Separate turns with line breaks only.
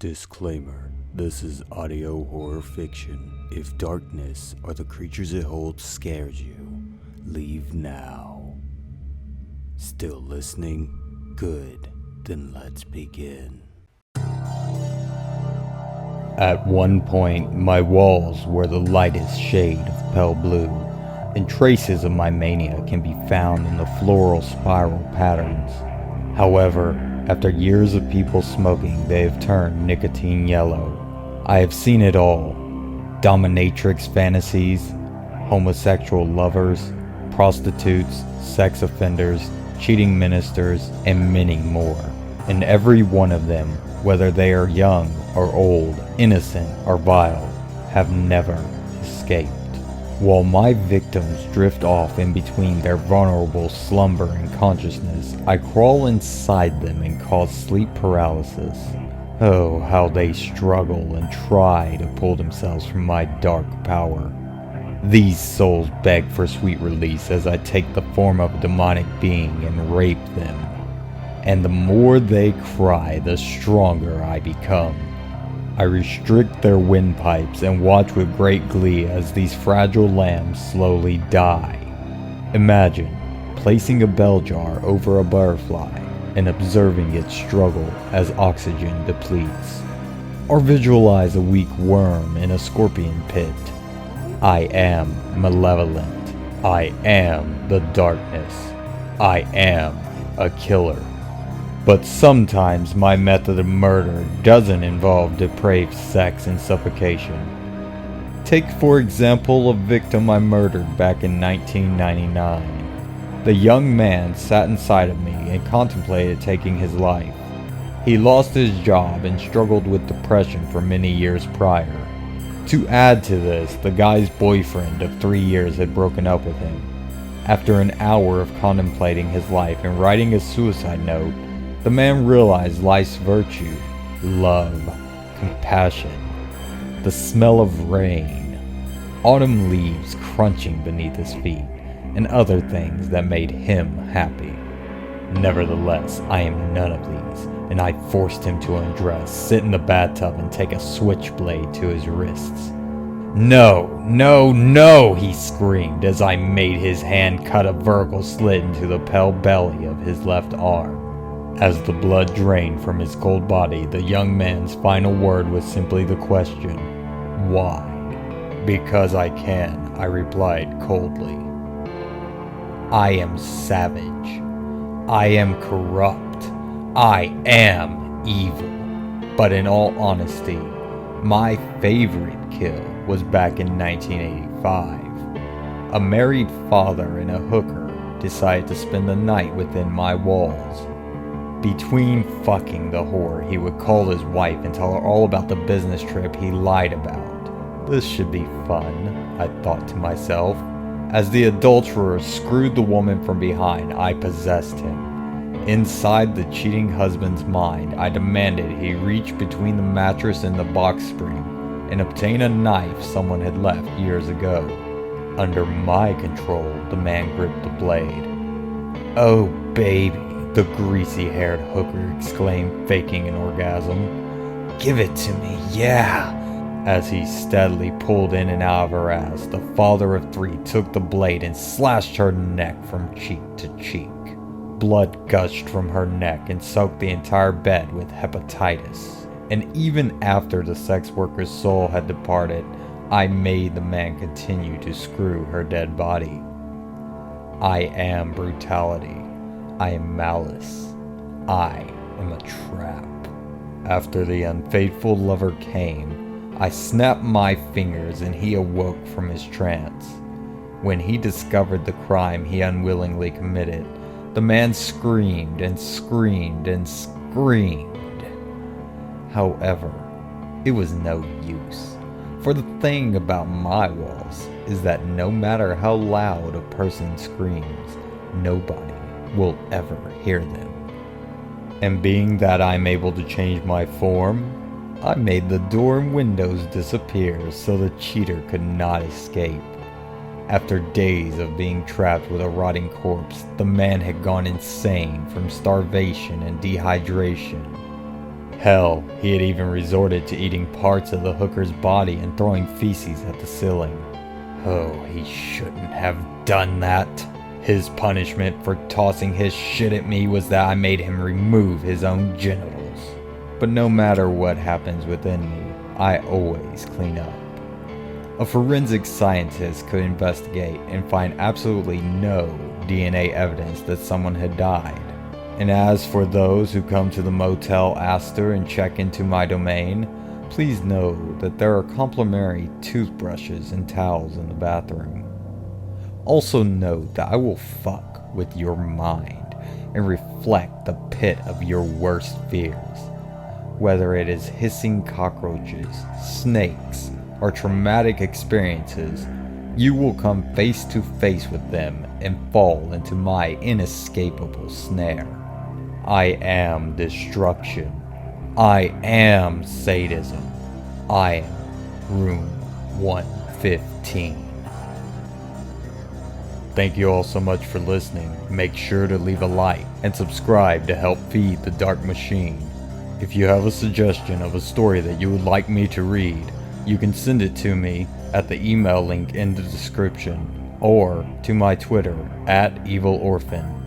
Disclaimer: this is audio horror fiction. If darkness or the creatures it holds scares you, leave now. Still listening? Good. Then let's begin. At one point, my walls were the lightest shade of pale blue, and traces of my mania can be found in the floral spiral patterns. However, after years of people smoking, they have turned nicotine yellow. I have seen it all. Dominatrix fantasies, homosexual lovers, prostitutes, sex offenders, cheating ministers, and many more. And every one of them, whether they are young or old, innocent or vile, have never escaped. While my victims drift off in between their vulnerable slumber and consciousness, I crawl inside them and cause sleep paralysis. Oh, how they struggle and try to pull themselves from my dark power. These souls beg for sweet release as I take the form of a demonic being and rape them. And the more they cry, the stronger I become. I restrict their windpipes and watch with great glee as these fragile lambs slowly die. Imagine placing a bell jar over a butterfly and observing it struggle as oxygen depletes. Or visualize a weak worm in a scorpion pit. I am malevolent. I am the darkness. I am a killer. But sometimes my method of murder doesn't involve depraved sex and suffocation. Take for example a victim I murdered back in 1999. The young man sat inside of me and contemplated taking his life. He lost his job and struggled with depression for many years prior. To add to this, the guy's boyfriend of 3 years had broken up with him. After an hour of contemplating his life and writing a suicide note, the man realized life's virtue: love, compassion, the smell of rain, autumn leaves crunching beneath his feet, and other things that made him happy. Nevertheless, I am none of these, and I forced him to undress, sit in the bathtub, and take a switchblade to his wrists. "No, no, no!" he screamed as I made his hand cut a vertical slit into the pale belly of his left arm. As the blood drained from his cold body, the young man's final word was simply the question, "Why?" "Because I can," I replied coldly. "I am savage. I am corrupt. I am evil." But in all honesty, my favorite kill was back in 1985. A married father and a hooker decided to spend the night within my walls. Between fucking the whore, he would call his wife and tell her all about the business trip he lied about. This should be fun, I thought to myself. As the adulterer screwed the woman from behind, I possessed him. Inside the cheating husband's mind, I demanded he reach between the mattress and the box spring and obtain a knife someone had left years ago. Under my control, the man gripped the blade. "Oh, baby," the greasy-haired hooker exclaimed, faking an orgasm. "Give it to me, yeah!" As he steadily pulled in and out of her ass, the father of three took the blade and slashed her neck from cheek to cheek. Blood gushed from her neck and soaked the entire bed with hepatitis. And even after the sex worker's soul had departed, I made the man continue to screw her dead body. I am brutality. I am malice. I am a trap. After the unfaithful lover came, I snapped my fingers and he awoke from his trance. When he discovered the crime he unwillingly committed, the man screamed and screamed and screamed. However, it was no use. For the thing about my walls is that no matter how loud a person screams, nobody will ever hear them. And being that I'm able to change my form, I made the door and windows disappear so the cheater could not escape. After days of being trapped with a rotting corpse, the man had gone insane from starvation and dehydration. Hell, he had even resorted to eating parts of the hooker's body and throwing feces at the ceiling. Oh, he shouldn't have done that. His punishment for tossing his shit at me was that I made him remove his own genitals. But no matter what happens within me, I always clean up. A forensic scientist could investigate and find absolutely no DNA evidence that someone had died. And as for those who come to the Motel Astor and check into my domain, please know that there are complimentary toothbrushes and towels in the bathroom. Also note that I will fuck with your mind and reflect the pit of your worst fears. Whether it is hissing cockroaches, snakes, or traumatic experiences, you will come face to face with them and fall into my inescapable snare. I am destruction. I am sadism. I am room 115. Thank you all so much for listening. Make sure to leave a like and subscribe to help feed the dark machine. If you have a suggestion of a story that you would like me to read, you can send it to me at the email link in the description or to my Twitter @EvilOrphan.